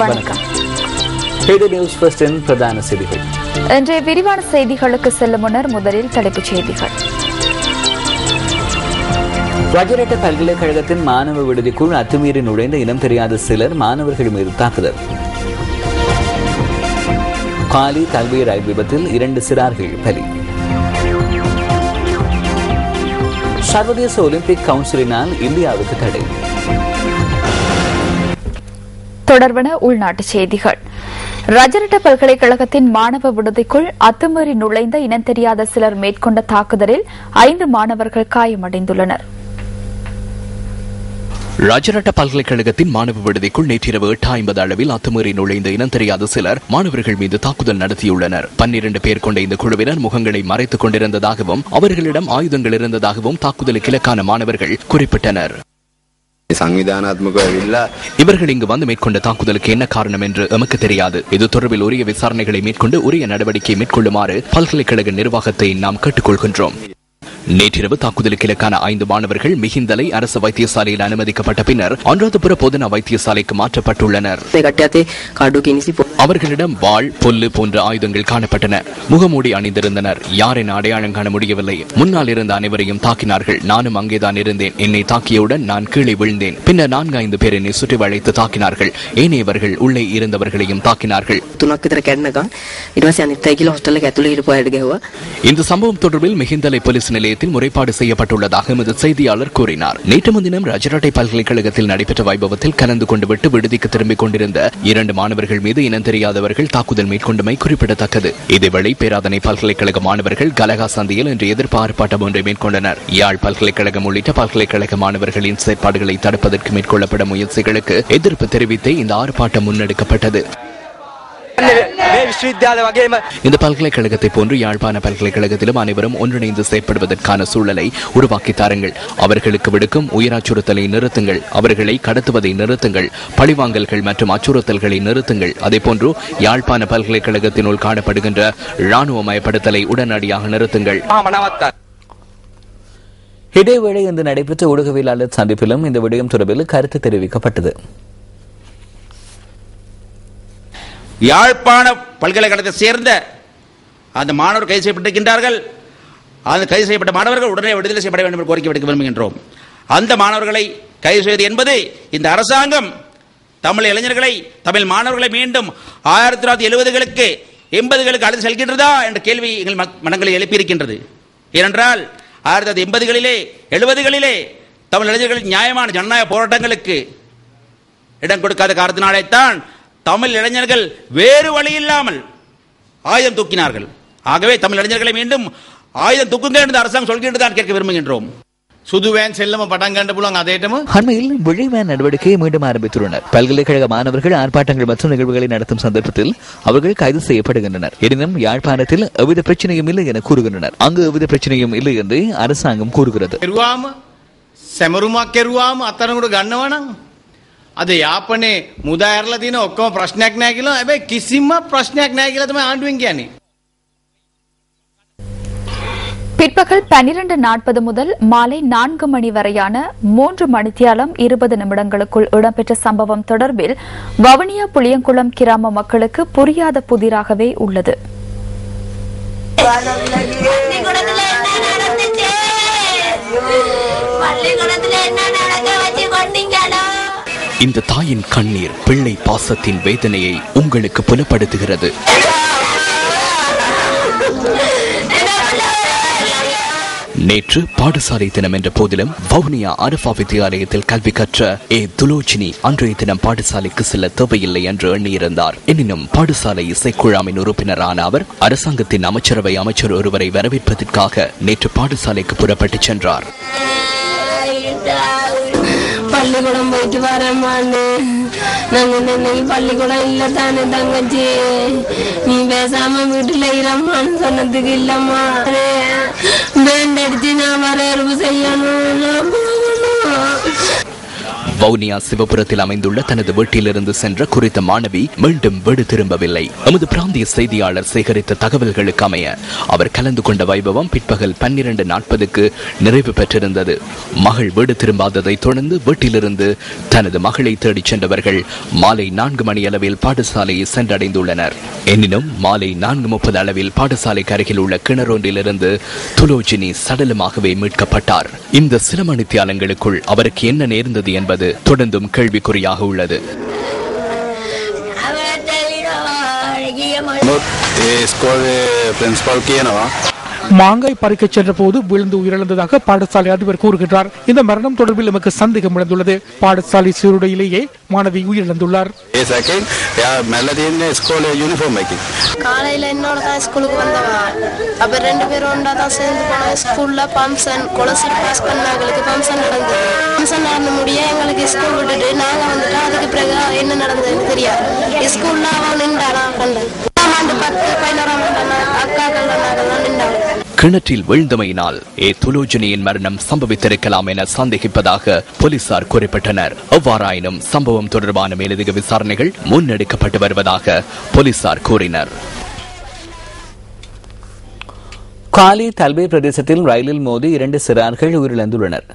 வணக்கம். நியூஸ் ஃபர்ஸ்டின் பிரதான செய்திகள். இன்றைய விரிவான செய்திகளுக்கு செல்லும் முன்னர் முதலில் தலைப்புச் செய்திகள். ராஜரட்ட பல்கலைக்கழகத்தின் மாணவ விடுதிக்குள் அத்துமீறி நுழைந்த இனம் தெரியாத சிலர் மாணவர்கள் மீது தாக்குதல். காலி கல்வி ரயில் விபத்தில் 2 சிறார்கள் பலி. சர்வதேச ஒலிம்பிக் கவுன்சிலினால் இந்தியாவுக்கு தடை. தொடர்பான உள்நாட்டு செய்திகள். ராஜரட்ட பல்கலைக்கழகத்தின் மாணவ விடுதிக்குள் அத்துமீறி நுழைந்த இனம் தெரியாத சிலர் மேற்கொண்ட தாக்குதலில் 5 மாணவர்கள் காயமடைந்துள்ளனர். ராஜரட்ட பல்கலைக்கழகத்தின் மாணவ விடுதிக்குள் நேற்றிரவு 8:50 அளவில் அத்துமீறி நுழைந்த இனம் தெரியாத சிலர் மாணவர்கள் மீது தாக்குதல் நடத்தியுள்ளனர். 12 பேர் கொண்ட இந்த குழுவினர் முகங்களை மறைத்துக் கொண்டிருந்ததாகவும் அவர்களிடம் ஆயுதங்கள் இருந்ததாகவும் தாக்குதலுக்கு இலக்கான மாணவர்கள் குறிப்பிட்டனர். இவர்கள் இங்கு வந்து மேற்கொண்ட தாக்குதலுக்கு என்ன காரணம் என்று எமக்கு தெரியாது. இது தொடர்பில் உரிய விசாரணைகளை மேற்கொண்டு உரிய நடவடிக்கை மேற்கொள்ளுமாறு பல்கலைக்கழக நிர்வாகத்தை நாம் கேட்டுக்கொள்கின்றோம். நேற்றிரவு தாக்குதலுக்கு இலக்கான 5 மாணவர்கள் மிகிந்தலை அரசு வைத்தியசாலையில் அனுமதிக்கப்பட்ட பின்னர் அனுராதபுர போதனா வைத்தியசாலைக்கு மாற்றப்பட்டுள்ளனர். அவர்களிடம் வாள், பொல்லு போன்ற ஆயுதங்கள் காணப்பட்டன. முகமூடி அணிந்திருந்தனர். யார் என அடையாளம் காண முடியவில்லை. முன்னால் இருந்த அனைவரையும் தாக்கினார்கள். நானும் அங்கேதான் இருந்தேன். என்னை தாக்கியவுடன் நான் கீழே விழுந்தேன். பின்னர் 4-5 பேர் என்னை சுற்றி வளைத்து தாக்கினார்கள். ஏனையவர்கள் உள்ளே இருந்தவர்களையும் தாக்கினார்கள். இந்த சம்பவம் தொடர்பில் மிகிந்தலை போலீஸ் நிலையத்தில் முறைப்பாடு செய்யப்பட்டுள்ளதாக எமது செய்தியாளர் கூறினார். நேற்று முன்தினம் ராஜரட்டை பல்கலைக்கழகத்தில் நடைபெற்ற வைபவத்தில் கலந்து கொண்டு விட்டு விடுதிக்கு திரும்பிக் கொண்டிருந்த 2 மாணவர்கள் மீது இனம் தெரியாதவர்கள் தாக்குதல் மேற்கொண்டமை குறிப்பிடத்தக்கது. இதேவேளை பேராதனை பல்கலைக்கழக மாணவர்கள் கலகா சந்தையில் இன்று எதிர்ப்பு ஆர்ப்பாட்டம் ஒன்றை மேற்கொண்டனர். யாழ் பல்கலைக்கழகம் உள்ளிட்ட பல்கலைக்கழக மாணவர்களின் செயற்பாடுகளை தடுப்பதற்கு மேற்கொள்ளப்படும் முயற்சிகளுக்கு எதிர்ப்பு தெரிவித்து இந்த ஆர்ப்பாட்டம் முன்னெடுக்கப்பட்டது. இந்த பல்கலைக்கழகத்தை போன்று யாழ்ப்பாண பல்கலைக்கழகத்திலும் அனைவரும் ஒன்றிணைந்து செயற்படுவதற்கான சூழலை உருவாக்கி தாருங்கள். அவர்களுக்கு விடுக்கும் உயிர் அச்சுறுத்தலை நிறுத்துங்கள். அவர்களை கடத்துவதை நிறுத்துங்கள். பழிவாங்கல்கள் மற்றும் அச்சுறுத்தல்களை நிறுத்துங்கள். அதேபோன்று யாழ்ப்பாண பல்கலைக்கழகத்தினுள் காணப்படுகின்ற இராணுவமயப்படுத்தலை உடனடியாக நிறுத்துங்கள். இதேவேளை இன்று நடைபெற்ற ஊடகவியலாளர் சந்திப்பிலும் இந்த விடயம் தொடர்பில் கருத்து தெரிவிக்கப்பட்டது. யாழ்ப்பாண பல்கலைக்கழகத்தை சேர்ந்த அந்த மாணவர் கைது செய்யப்பட்டிருக்கின்றார்கள். அந்த கைது செய்யப்பட்ட மாணவர்கள் உடனே விடுதலை செய்யப்பட வேண்டும் என்று கோரிக்கை விடுக்க விரும்புகின்றோம். அந்த மாணவர்களை கைது செய்வது என்பது இந்த அரசாங்கம் தமிழ் இளைஞர்களை, தமிழ் மாணவர்களை மீண்டும் 1970களுக்கு 80களுக்கு அழைத்து செல்கின்றதா என்ற கேள்வி எங்கள் மனங்களில் எழுப்பியிருக்கின்றது. ஏனென்றால் 1980களிலே 70களிலே தமிழ் இளைஞர்களின் நியாயமான ஜனநாயக போராட்டங்களுக்கு இடம் கொடுக்காத காரணத்தினாலேத்தான் தமிழ் இளைஞர்கள் வேறு வழி இல்லாமல் ஆயுதம் தூக்கினார்கள். ஆகவே தமிழ் இளைஞர்களை மீண்டும் ஆயுதம் தூக்குங்கள் என்று அரசாங்கம் சொல்கின்றதான் கேட்க விரும்புகின்றோம். சுதுவேன் செல்லம படம் கண்டு புலங்க அதேட்டம அண்மையில் விழிவேன் நடவடிக்கையை மீண்டும் ஆரம்பித்துள்ளனர். பல்கலைக்கழக மாணவர்கள் ஆர்ப்பாட்டங்கள் மற்றும் நிகழ்வுகளை நடத்தும் சந்தர்ப்பத்தில் அவர்கள் கைது செய்யப்படுகின்றனர். எனினும் யாழ்ப்பாணத்தில் எவ்வித பிரச்சனையும் இல்லை என கூறுகின்றனர். அங்கு எவ்வித பிரச்சனையும் இல்லை என்று அரசாங்கம் கூறுகிறது. அது யாப்பனே முதாயர்ல தின ஒக்கම ප්‍රශ්නයක් නැහැ කියලා. හැබැයි කිසිම ප්‍රශ්නයක් නැහැ කියලා තමයි ආණ්ඩුවෙන් කියන්නේ. பிற்பகல் 12:40 முதல் மாலை 4 மணி வரையான 3 மணித்தியாலம் 20 நிமிடங்களுக்குள் இடம்பெற்ற சம்பவம் தொடர்பில் வவுனியா புளியங்குளம் கிராம மக்களுக்கு புரியாத புதிராகவே உள்ளது. இந்த தாயின் கண்ணீர் பிள்ளை பாசத்தின் வேதனையை உங்களுக்கு புலப்படுத்துகிறது. நேற்று பாடசாலை தினம் என்ற போதிலும் வவுனியா அரபா வித்தியாலயத்தில் கல்வி கற்ற துலோச்சினி அன்றைய தினம் பாடசாலைக்கு செல்ல தேவையில்லை என்று எண்ணியிருந்தார். எனினும் பாடசாலை இசைக்குழாமின் உறுப்பினரான அவர் அரசாங்கத்தின் அமைச்சரவை அமைச்சர் ஒருவரை வரவேற்பதற்காக நேற்று பாடசாலைக்கு புறப்பட்டு சென்றார். பள்ளிக்கூடம் போயிட்டு வரமான்னு நாங்க இன்னைக்கு பள்ளிக்கூடம் இல்ல தானே தங்கச்சி, நீ பேசாம வீட்டுல இரம்மான்னு சொன்னதுக்கு இல்லம்மா வேண்டடிச்சு நான் வரவேற்பு செய்யணும். வவுனியா சிவபுரத்தில் அமைந்துள்ள தனது வீட்டிலிருந்து சென்ற குறித்த மாணவி மீண்டும் வீடு திரும்பவில்லை. நமது பிராந்திய செய்தியாளர் சேகரித்த தகவல்களுக்கு அமைய அவர் கலந்து கொண்ட வைபவம் பிற்பகல் 12:40 நிறைவு பெற்றிருந்தது. மகள் வீடு திரும்பாததை தொடர்ந்து வீட்டிலிருந்து தனது மகளை தேடிச் சென்றவர்கள் மாலை 4 மணி அளவில் பாடசாலையை சென்றடைந்துள்ளனர். எனினும் மாலை 4:30 அளவில் பாடசாலைக்கு அருகில் உள்ள கிணறொன்றிலிருந்து துலோஜினி சடலமாகவே மீட்கப்பட்டார். இந்த சில மணித்தியாலங்களுக்குள் அவருக்கு என்ன நேர்ந்தது என்பது தொடர்ந்தும் கேள்விக்குறியாக உள்ளது. மாங்காய் பறிக்க சென்ற போது விழுந்து உயிரிழந்ததாக பாடசாலை அதிபர் கூறுகின்றார். இந்த மரணம் தொடர்பில் நமக்கு சந்தேகம் எழுந்துள்ளது. பாடசாலை சீருடையிலேயே மாணவி உயிரிழந்துள்ளார். காலையில என்னோட தான் ஸ்கூலுக்கு வந்தவா. அப்ப 2 பேரும் ஒன்றா தான் சேர்ந்து போனோம். ஸ்கூல்ல பம்சன் கொலசிட் பாஸ் பண்ணவங்களுக்கு பம்சன் நடந்தது. பம்சன் நடந்து முடிய எங்களுக்கு ஸ்கூல் விட்டுட்டு நாங்க வந்துட்டோம். அதுக்கு பிறகு என்ன நடந்ததுன்னு தெரியாது. ஸ்கூல்ல அவன் நின்றானா கண்டு 10-11 அக்காக்கள் நின்றாங்க. கிணற்றில் விழுந்தமையினால் துலோஜனியின் மரணம் சம்பவித்திருக்கலாம் என சந்தேகிப்பதாக போலீசார் குறிப்பிட்டனர். எவ்வாறாயினும் சம்பவம் தொடர்பான மேலதிக விசாரணைகள் முன்னெடுக்கப்பட்டு வருவதாக போலீசார் கூறினர். காலி தல்பே பிரதேசத்தில் ரயிலில் மோதி 2 சிறார்கள் உயிரிழந்துள்ளனர்.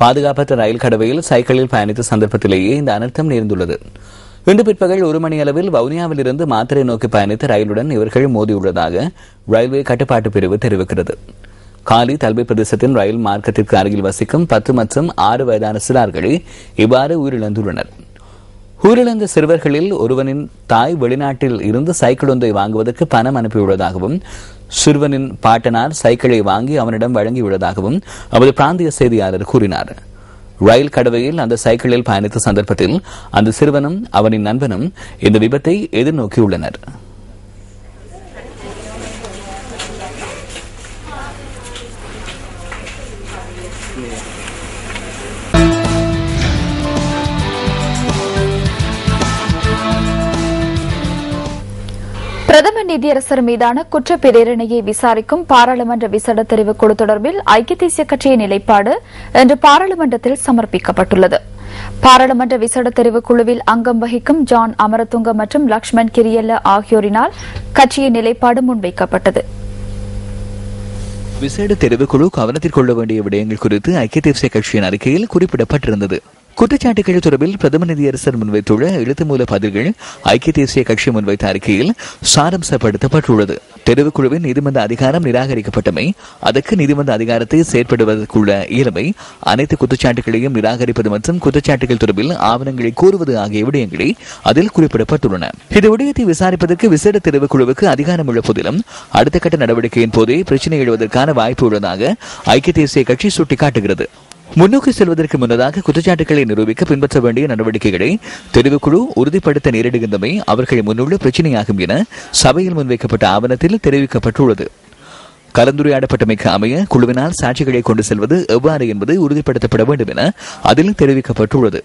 பாதுகாப்பற்ற ரயில் கடவையில் சைக்கிளில் பயணித்த சந்தர்ப்பத்திலேயே இந்த அனர்த்தம் நேர்ந்துள்ளது. இன்று பிற்பகல் 1 மணி அளவில் வவுனியாவில் இருந்து மாத்தறை நோக்கி பயணித்த ரயிலுடன் இவர்கள் மோதியுள்ளதாக ரயில்வே கட்டுப்பாட்டு பிரிவு தெரிவிக்கிறது. காலி தல்பை பிரதேசத்தின் ரயில் மார்க்கத்திற்கு அருகில் வசிக்கும் 10 மற்றும் 6 வயதான சிறார்களே இவ்வாறு உயிரிழந்துள்ளனர். உயிரிழந்த சிறுவர்களில் ஒருவனின் தாய் வெளிநாட்டில் இருந்து சைக்கிள் ஒன்றை வாங்குவதற்கு பணம் அனுப்பியுள்ளதாகவும் சிறுவனின் பாட்டனார் சைக்கிளை வாங்கி அவனிடம் வழங்கியுள்ளதாகவும் அவரது பிராந்திய செய்தியாளர் கூறினார். ரயில் கடவையில் அந்த சைக்கிளில் பயணித்த சந்தர்ப்பத்தில் அந்த சிறுவனும் அவனின் நண்பனும் இந்த விபத்தை எதிர்நோக்கியுள்ளனர். பிரதமர் நீதியரசர் மீதான குற்றப் பிரேரணையை விசாரிக்கும் பாராளுமன்ற விசேட தெரிவுக் குழு தொடர்பில் ஐக்கிய தேசிய கட்சியின் நிலைப்பாடு இன்று பாராளுமன்றத்தில் சமர்ப்பிக்கப்பட்டுள்ளது. பாராளுமன்ற விசேட தெரிவுக் குழுவில் அங்கம் வகிக்கும் ஜான் அமரதுங்க மற்றும் லக்ஷ்மண் கிரியல்ல ஆகியோரினால் கட்சியின் நிலைப்பாடு முன்வைக்கப்பட்டது. விசேட தெரிவுக்குழு கவனத்தில் கொள்ள வேண்டிய விடயங்கள் குறித்து ஐக்கிய தேசிய கட்சியின் அறிக்கையில் குறிப்பிடப்பட்டிருந்தது. குற்றச்சாட்டுகள் தொடர்பில் பிரதமர் நீதியரசர் முன்வைத்துள்ள எழுத்து மூல பதில்கள் ஐக்கிய தேசிய கட்சி முன்வைத்த அறிக்கையில் சாரம்சப்படுத்தப்பட்டுள்ளது. தெரிவுக்குழுவின் நீதிமன்ற அதிகாரம் நிராகரிக்கப்பட்டமை, அதற்கு நீதிமன்ற அதிகாரத்தை செயற்படுவதற்குள்ள இயலுமை, அனைத்து குற்றச்சாட்டுகளையும் நிராகரிப்பது மற்றும் குற்றச்சாட்டுகள் தொடர்பில் ஆவணங்களை கோருவது ஆகிய விடயங்களே அதில் குறிப்பிடப்பட்டுள்ளன. இந்த விடயத்தை விசாரிப்பதற்கு விசேட தெரிவுக்குழுவுக்கு அதிகாரம் உள்ள போதிலும் அடுத்த கட்ட நடவடிக்கையின் போதே பிரச்சினை எழுவதற்கான வாய்ப்பு உள்ளதாக ஐக்கிய தேசிய கட்சி சுட்டிக்காட்டுகிறது. முன்னோக்கி செல்வதற்கு முன்னதாக குற்றச்சாட்டுகளை நிரூபிக்க பின்பற்ற வேண்டிய நடவடிக்கைகளை தெரிவுக்குழு உறுதிப்படுத்த நேரிடுகின்றமை அவர்கள் முன்னுள்ள பிரச்சினையாகும் என சபையில் முன்வைக்கப்பட்ட ஆவணத்தில் தெரிவிக்கப்பட்டுள்ளது. கலந்துரையாடப்பட்டமைக்கு அமைய குழுவினால் சாட்சிகளை கொண்டு செல்வது எவ்வாறு என்பது உறுதிப்படுத்தப்பட வேண்டும் என அதில் தெரிவிக்கப்பட்டுள்ளது.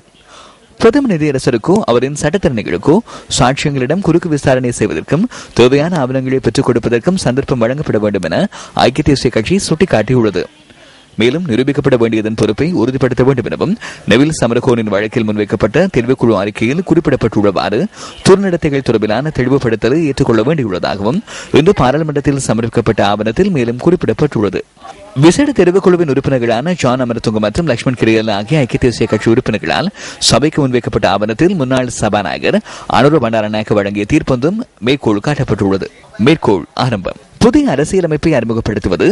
பிரதம நிதியரசருக்கோ அவரின் சட்டத்தரணிகளுக்கோ சாட்சியங்களிடம் குறுக்கு விசாரணை செய்வதற்கும் தேவையான ஆவணங்களை பெற்றுக் கொடுப்பதற்கும் சந்தர்ப்பம் வழங்கப்பட வேண்டும் என ஐக்கிய தேசிய கட்சி சுட்டிக்காட்டியுள்ளது. மேலும் நிரூபிக்கப்பட வேண்டியதன் பொறுப்பை உறுதிப்படுத்த வேண்டும் எனவும் நெவில் சமரகோனின் வழக்கில் முன்வைக்கப்பட்ட தெரிவுக்குழு அறிக்கையில் குறிப்பிடப்பட்டுள்ளவாறு துர்நடத்தைகள் தொடர்பிலான தெளிவுபடுத்தலை ஏற்றுக்கொள்ள வேண்டியுள்ளதாகவும் இன்று பாராளுமன்றத்தில் சமர்ப்பிக்கப்பட்ட ஆவணத்தில் மேலும் குறிப்பிடப்பட்டுள்ளது. விசேட தெரிவுக்குழுவின் உறுப்பினர்களான ஜான் அமரதுங்க மற்றும் லக்ஷ்மண் கிரியல்ல ஆகிய ஐக்கிய தேசிய கட்சி உறுப்பினர்களால் சபைக்கு முன்வைக்கப்பட்ட ஆவணத்தில் முன்னாள் சபாநாயகர் அனுர பண்டாரநாயக்க வழங்கிய தீர்ப்பொன்றும் மேற்கோள் காட்டப்பட்டுள்ளது. மேற்கோள் ஆரம்பம். புதிய அரசியலமைப்பை அறிமுகப்படுத்துவது,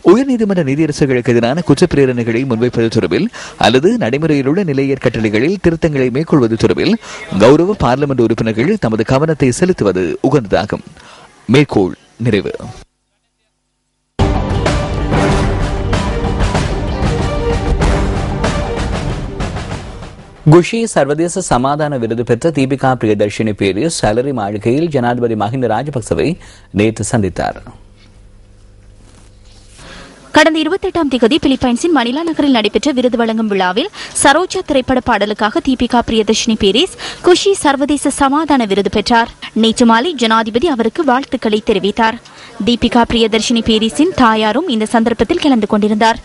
உயர்நீதிமன்ற நீதியரசர்களுக்கு எதிரான குற்றப் பிரேரணைகளை முன்வைப்பது தொடர்பில் அல்லது நடைமுறையில் உள்ள நிலையற் கட்டளைகளில் திருத்தங்களை மேற்கொள்வது தொடர்பில் கௌரவ பார்லிமெண்ட் உறுப்பினர்கள் தமது கவனத்தை செலுத்துவது உகந்ததாகும். மேற்கோள் நிறைவு. குஷி சர்வதேச சமாதான விருது பெற்ற தீபிகா பிரியதர்ஷினி பேரிஸ் சலரி மாளிகையில் ஜனாதிபதி மஹிந்த ராஜபக்சவை நேற்று சந்தித்தார். கடந்த 28ஆம் தேதி பிலிப்பைன்ஸின் மணிலா நகரில் நடைபெற்ற விருது வழங்கும் விழாவில் சரோஜா திரைப்பட பாடலுக்காக தீபிகா பிரியதர்ஷினி பேரிஸ் குஷி சர்வதேச சமாதான விருது பெற்றார். நேற்று மாலை ஜனாதிபதி அவருக்கு வாழ்த்துக்களை தெரிவித்தார். தீபிகா பிரியதர்ஷினி பேரிஸின் தாயாரும் இந்த சந்தர்ப்பத்தில் கலந்து கொண்டிருந்தார்.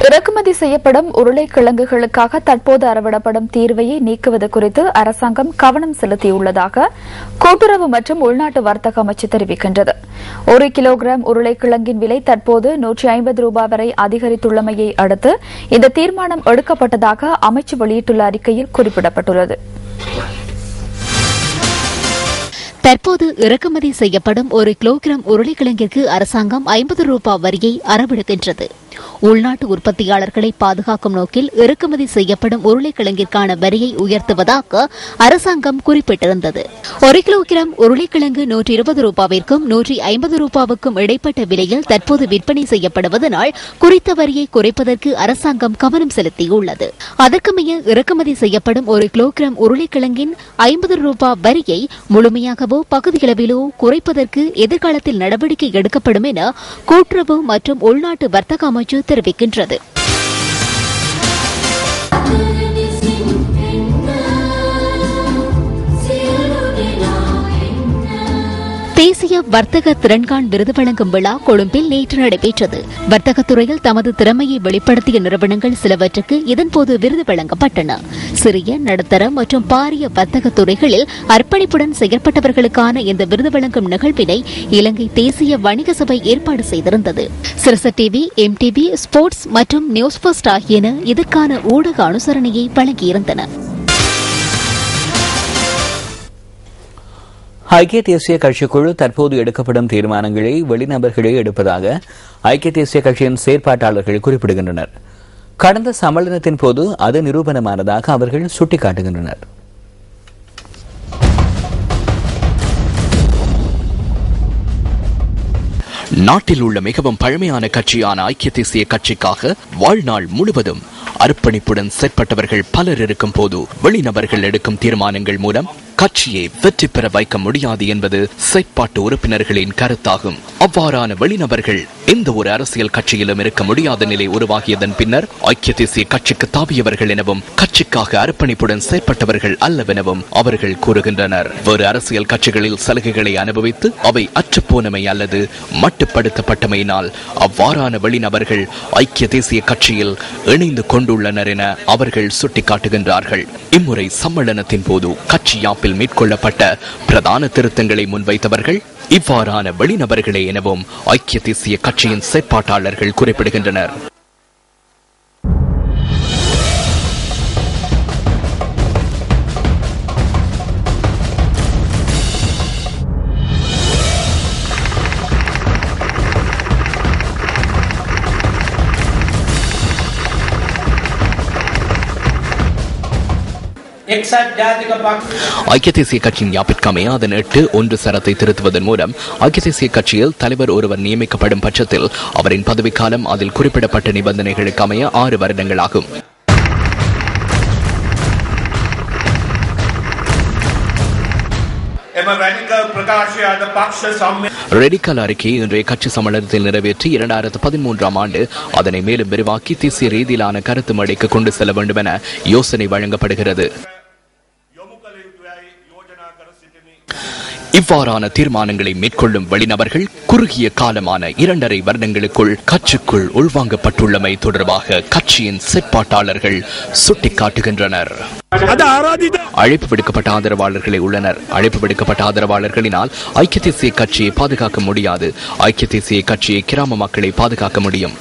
இறக்குமதி செய்யப்படும் உருளைக்கிழங்குகளுக்காக தற்போது அறவிடப்படும் தீர்வையை நீக்குவது குறித்து அரசாங்கம் கவனம் செலுத்தியுள்ளதாக கூட்டுறவு மற்றும் உள்நாட்டு வர்த்தக அமைச்சு தெரிவிக்கின்றது. 1 கிலோகிராம் உருளைக்கிழங்கின் விலை தற்போது 150 ரூபாய் வரை அதிகரித்துள்ளமையை அடுத்து இந்த தீர்மானம் எடுக்கப்பட்டதாக அமைச்சு வெளியிட்டுள்ள அறிக்கையில் குறிப்பிடப்பட்டுள்ளது. தற்போது இறக்குமதி செய்யப்படும் 1 கிலோகிராம் உருளைக்கிழங்கிற்கு அரசாங்கம் 50 ரூபாய் வரியை அறவிடுகின்றது. உள்நாட்டு உற்பத்தியாளர்களை பாதுகாக்கும் நோக்கில் இறக்குமதி செய்யப்படும் உருளைக்கிழங்கிற்கான வரியை உயர்த்துவதாக அரசாங்கம் குறிப்பிட்டிருந்தது. 1 கிலோகிராம் உருளைக்கிழங்கு 120 ரூபாவிற்கும் 150 ரூபாவுக்கும் இடைப்பட்ட விலையில் தற்போது விற்பனை செய்யப்படுவதனால் குறித்த வரியை குறைப்பதற்கு அரசாங்கம் கவனம் செலுத்தியுள்ளது. அதற்குமைய இறக்குமதி செய்யப்படும் 1 கிலோகிராம் உருளைக்கிழங்கின் 50 ரூபாய் வரியை முழுமையாகவோ பகுதியளவிலோ குறைப்பதற்கு எதிர்காலத்தில் நடவடிக்கை எடுக்கப்படும் என கூட்டுறவு மற்றும் உள்நாட்டு வர்த்தக அமைச்சு தெரிவிக்கின்றது. தேசிய வர்த்தக திறன்காண் விருது வழங்கும் விழா கொழும்பில் நேற்று நடைபெற்றது. வர்த்தகத்துறையில் தமது திறமையை வெளிப்படுத்திய நிறுவனங்கள் சிலவற்றுக்கு இதன்போது விருது வழங்கப்பட்டன. சிறிய, நடுத்தர மற்றும் பாரிய வர்த்தக துறைகளில் அர்ப்பணிப்புடன் செயற்பட்டவர்களுக்கான இந்த விருது வழங்கும் நிகழ்வினை இலங்கை தேசிய வணிக சபை ஏற்பாடு செய்திருந்தது. சிரச டிவி, MTV, ஸ்போர்ட்ஸ் மற்றும் நியூஸ் ஃபர்ஸ்ட் ஆகியன இதற்கான ஊடக அனுசரணையை வழங்கியிருந்தன. ஐக்கிய தேசிய கட்சிக்குழு தற்போது எடுக்கப்படும் தீர்மானங்களை வெளிநபர்களே எடுப்பதாக ஐக்கிய தேசிய கட்சியின் செயற்பாட்டாளர்கள் குறிப்பிடுகின்றனர். கடந்த சம்மேளனத்தின் போது அது நிரூபணமானதாக அவர்கள் சுட்டிக்காட்டுகின்றனர். நாட்டில் உள்ள மிகவும் பழமையான கட்சியான ஐக்கிய தேசிய கட்சிக்காக வாழ்நாள் முழுவதும் அர்ப்பணிப்புடன் செயற்பட்டவர்கள் பலர் இருக்கும் போது வெளிநபர்கள் எடுக்கும் தீர்மானங்கள் மூலம் கட்சியை வெற்றி பெற வைக்க முடியாது என்பது செயற்பாட்டு உறுப்பினர்களின் கருத்தாகும். அவ்வாறான வெளிநபர்கள் எந்த ஒரு அரசியல் கட்சியிலும் இருக்க முடியாத நிலை உருவாகியதன் பின்னர் ஐக்கிய தேசிய கட்சிக்கு தாவியவர்கள் எனவும் கட்சிக்காக அர்ப்பணிப்புடன் செயற்பட்டவர்கள் அல்லவெனவும் அவர்கள் கூறுகின்றனர். வேறு அரசியல் கட்சிகளில் சலுகைகளை அனுபவித்து அவை அற்றுப்போனமை அல்லது மட்டுப்படுத்தப்பட்டமையினால் அவ்வாறான வெளிநபர்கள் ஐக்கிய தேசிய கட்சியில் இணைந்து கொண்டுள்ளனர் என அவர்கள் சுட்டிக்காட்டுகின்றார்கள். இம்முறை சம்மேளனத்தின் போது கட்சி யாப்பில் மேற்கொள்ளப்பட்ட பிரதான திருத்தங்களை முன்வைத்தவர்கள் இவ்வாறான வெளிநபர்களே எனவும் ஐக்கிய தேசிய கட்சியின் செயற்பாட்டாளர்கள் குறிப்பிடுகின்றனர். ஐக்கிய தேசிய கட்சியின் யாப்பிற்கமைய அதன் 8.1 சரத்தை திருத்துவதன் மூலம் ஐக்கிய தேசிய கட்சியில் தலைவர் ஒருவர் நியமிக்கப்படும் பட்சத்தில் அவரின் பதவிக்காலம் அதில் குறிப்பிடப்பட்ட நிபந்தனைகளுக்கு அமைய 6 வருடங்களாகும். ரெடிக்கல் அறிக்கையை இன்றைய கட்சி சம்மேளனத்தில் நிறைவேற்றி 2013ஆம் ஆண்டு அதனை மேலும் விரிவாக்கி தேசிய ரீதியிலான கருத்து மேடைக்கு கொண்டு செல்ல வேண்டும் என யோசனை வழங்கப்படுகிறது. இவ்வாறான தீர்மானங்களை மேற்கொள்ளும் வெளிநபர்கள் குறுகிய காலமான 2.5 வருடங்களுக்குள் கட்சிக்குள் உள்வாங்கப்பட்டுள்ளமை தொடர்பாக கட்சியின் செயற்பாட்டாளர்கள் சுட்டிக்காட்டுகின்றனர். அழைப்பு விடுக்கப்பட்ட ஆதரவாளர்களே உள்ளனர். அழைப்பு விடுக்கப்பட்ட ஆதரவாளர்களினால் ஐக்கிய தேசிய கட்சியை பாதுகாக்க முடியாது. ஐக்கிய தேசிய கட்சியை கிராம மக்களை பாதுகாக்க முடியும்.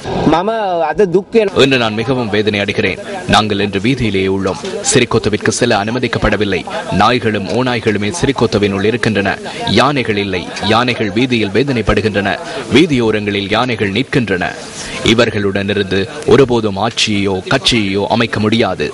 இன்று நான் மிகவும் வேதனை அடைகிறேன். நாங்கள் இன்று வீதியிலேயே உள்ளோம். சிறிகொத்தவிற்கு செல்ல அனுமதிக்கப்படவில்லை. நாய்களும் ஓநாய்களுமே சிறிகொத்தவினுள் இருக்கின்றன. யானைகள் இல்லை. யானைகள் வீதியில் வேதனைப்படுகின்றன. வீதியோரங்களில் யானைகள் நிற்கின்றன. இவர்களுடன் இருந்து ஒருபோதும் ஆட்சியையோ கட்சியையோ அமைக்க முடியாது.